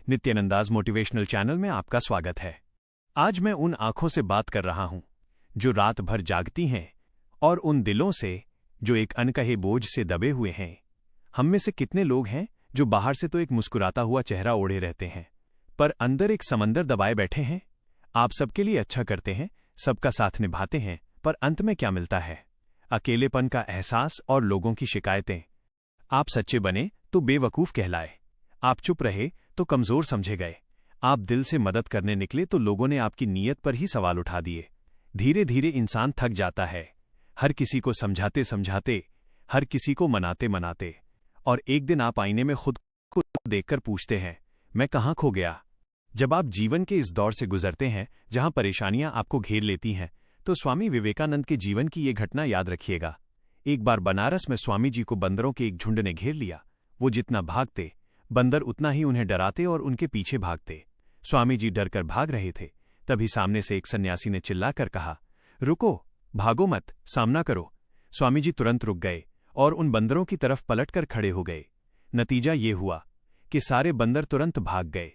नित्यानंदाज motivational channel में आपका स्वागत है। आज मैं उन आंखों से बात कर रहा हूं जो रात भर जागती हैं और उन दिलों से जो एक अनकहे बोझ से दबे हुए हैं। हम में से कितने लोग हैं जो बाहर से तो एक मुस्कुराता हुआ चेहरा ओढ़े रहते हैं, पर अंदर एक समंदर दबाए बैठे हैं। आप सबके लिए अच्छा करते हैं, सबका साथ निभाते हैं, पर अंत में क्या मिलता है? अकेलेपन का एहसास और लोगों की शिकायतें। आप सच्चे बने तो बेवकूफ कहलाए, आप चुप रहे तो कमजोर समझे गए, आप दिल से मदद करने निकले तो लोगों ने आपकी नीयत पर ही सवाल उठा दिए। धीरे धीरे इंसान थक जाता है, हर किसी को समझाते समझाते, हर किसी को मनाते मनाते, और एक दिन आप आईने में खुद को देखकर पूछते हैं, मैं कहाँ खो गया? जब आप जीवन के इस दौर से गुजरते हैं जहां परेशानियां आपको घेर लेती हैं, तो स्वामी विवेकानंद के जीवन की ये घटना याद रखिएगा। एक बार बनारस में स्वामी जी को बंदरों के एक झुंड ने घेर लिया। वो जितना भागते, बंदर उतना ही उन्हें डराते और उनके पीछे भागते। स्वामी जी डरकर भाग रहे थे, तभी सामने से एक सन्यासी ने चिल्लाकर कहा, रुको, भागो मत, सामना करो। स्वामी जी तुरंत रुक गए और उन बंदरों की तरफ पलटकर खड़े हो गए। नतीजा ये हुआ कि सारे बंदर तुरंत भाग गए।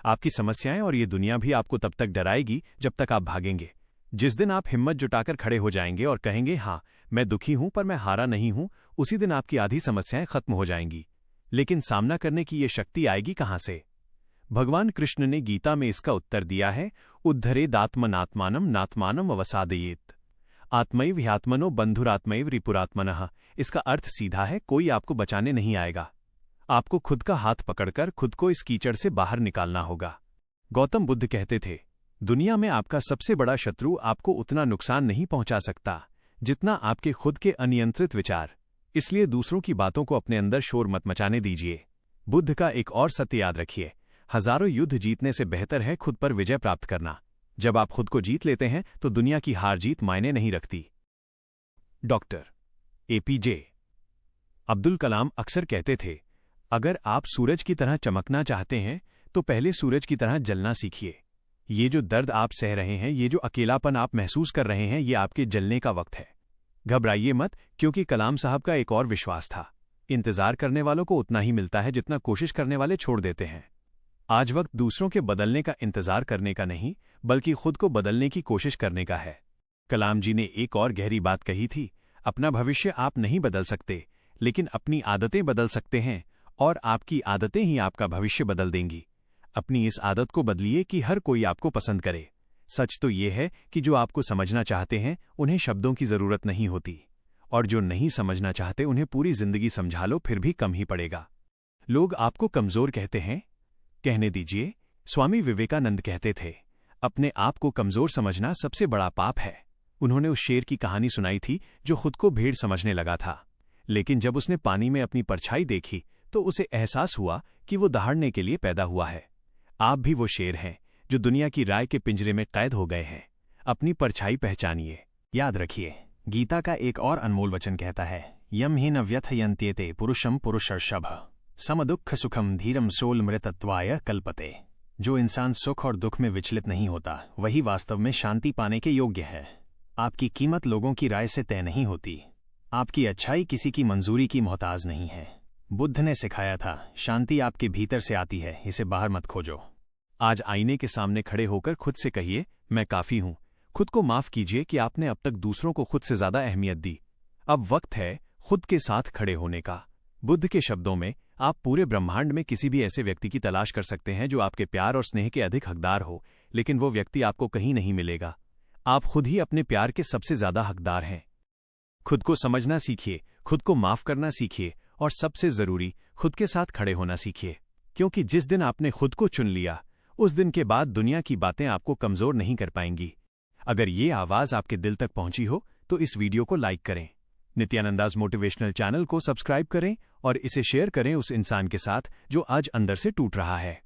आपकी समस्याएं और ये दुनिया भी आपको तब तक डराएगी जब तक आप भागेंगे। जिस दिन आप हिम्मत जुटाकर खड़े हो जाएंगे और कहेंगे, हाँ मैं दुखी हूं पर मैं हारा नहीं हूं, उसी दिन आपकी आधी समस्याएं खत्म हो जाएंगी। लेकिन सामना करने की ये शक्ति आएगी कहां से? भगवान कृष्ण ने गीता में इसका उत्तर दिया है, उद्धरेदात्मनात्मानम नात्मानम अवसादयेत। आत्मैव ह्यात्मनो बंधुरात्मैव रिपुरात्मनः। इसका अर्थ सीधा है, कोई आपको बचाने नहीं आएगा। आपको खुद का हाथ पकड़कर खुद को इस कीचड़ से बाहर निकालना होगा। गौतम बुद्ध कहते थे, दुनिया में आपका सबसे बड़ा शत्रु आपको उतना नुकसान नहीं पहुंचा सकता जितना आपके खुद के अनियंत्रित विचार। इसलिए दूसरों की बातों को अपने अंदर शोर मत मचाने दीजिए। बुद्ध का एक और सत्य याद रखिए, हजारों युद्ध जीतने से बेहतर है खुद पर विजय प्राप्त करना। जब आप खुद को जीत लेते हैं तो दुनिया की हार जीत मायने नहीं रखती। डॉक्टर APJ अब्दुल कलाम अक्सर कहते थे, अगर आप सूरज की तरह चमकना चाहते हैं तो पहले सूरज की तरह जलना सीखिए। ये जो दर्द आप सह रहे हैं, ये जो अकेलापन आप महसूस कर रहे हैं, ये आपके जलने का वक्त है। घबराइए मत, क्योंकि कलाम साहब का एक और विश्वास था, इंतजार करने वालों को उतना ही मिलता है जितना कोशिश करने वाले छोड़ देते हैं। आज वक्त दूसरों के बदलने का इंतजार करने का नहीं, बल्कि खुद को बदलने की कोशिश करने का है। कलाम जी ने एक और गहरी बात कही थी, अपना भविष्य आप नहीं बदल सकते, लेकिन अपनी आदतें बदल सकते हैं, और आपकी आदतें ही आपका भविष्य बदल देंगी। अपनी इस आदत को बदलिए कि हर कोई आपको पसंद करे। सच तो ये है कि जो आपको समझना चाहते हैं उन्हें शब्दों की जरूरत नहीं होती, और जो नहीं समझना चाहते उन्हें पूरी जिंदगी समझा लो फिर भी कम ही पड़ेगा। लोग आपको कमजोर कहते हैं, कहने दीजिए। स्वामी विवेकानंद कहते थे, अपने आप को कमजोर समझना सबसे बड़ा पाप है। उन्होंने उस शेर की कहानी सुनाई थी जो खुद को भेड़ समझने लगा था, लेकिन जब उसने पानी में अपनी परछाई देखी तो उसे एहसास हुआ कि वो दहाड़ने के लिए पैदा हुआ है। आप भी वो शेर हैं जो दुनिया की राय के पिंजरे में कैद हो गए हैं। अपनी परछाई पहचानिए। याद रखिए, गीता का एक और अनमोल वचन कहता है, यम ही न व्यथयन्त्येते पुरुषम पुरुषर्षभ समदुःख सुखम धीरम सोल मृतत्वाय कल्पते। जो इंसान सुख और दुख में विचलित नहीं होता, वही वास्तव में शांति पाने के योग्य है। आपकी कीमत लोगों की राय से तय नहीं होती। आपकी अच्छाई किसी की मंजूरी की मोहताज नहीं है। बुद्ध ने सिखाया था, शांति आपके भीतर से आती है, इसे बाहर मत खोजो। आज आईने के सामने खड़े होकर खुद से कहिए, मैं काफी हूं। खुद को माफ कीजिए कि आपने अब तक दूसरों को खुद से ज्यादा अहमियत दी। अब वक्त है खुद के साथ खड़े होने का। बुद्ध के शब्दों में, आप पूरे ब्रह्मांड में किसी भी ऐसे व्यक्ति की तलाश कर सकते हैं जो आपके प्यार और स्नेह के अधिक हकदार हो, लेकिन वो व्यक्ति आपको कहीं नहीं मिलेगा। आप खुद ही अपने प्यार के सबसे ज्यादा हकदार हैं। खुद को समझना सीखिए, खुद को माफ करना सीखिए, और सबसे जरूरी, खुद के साथ खड़े होना सीखिए। क्योंकि जिस दिन आपने खुद को चुन लिया, उस दिन के बाद दुनिया की बातें आपको कमजोर नहीं कर पाएंगी। अगर ये आवाज आपके दिल तक पहुंची हो तो इस वीडियो को लाइक करें, नित्यानंदाज मोटिवेशनल चैनल को सब्सक्राइब करें और इसे शेयर करें उस इंसान के साथ जो आज अंदर से टूट रहा है।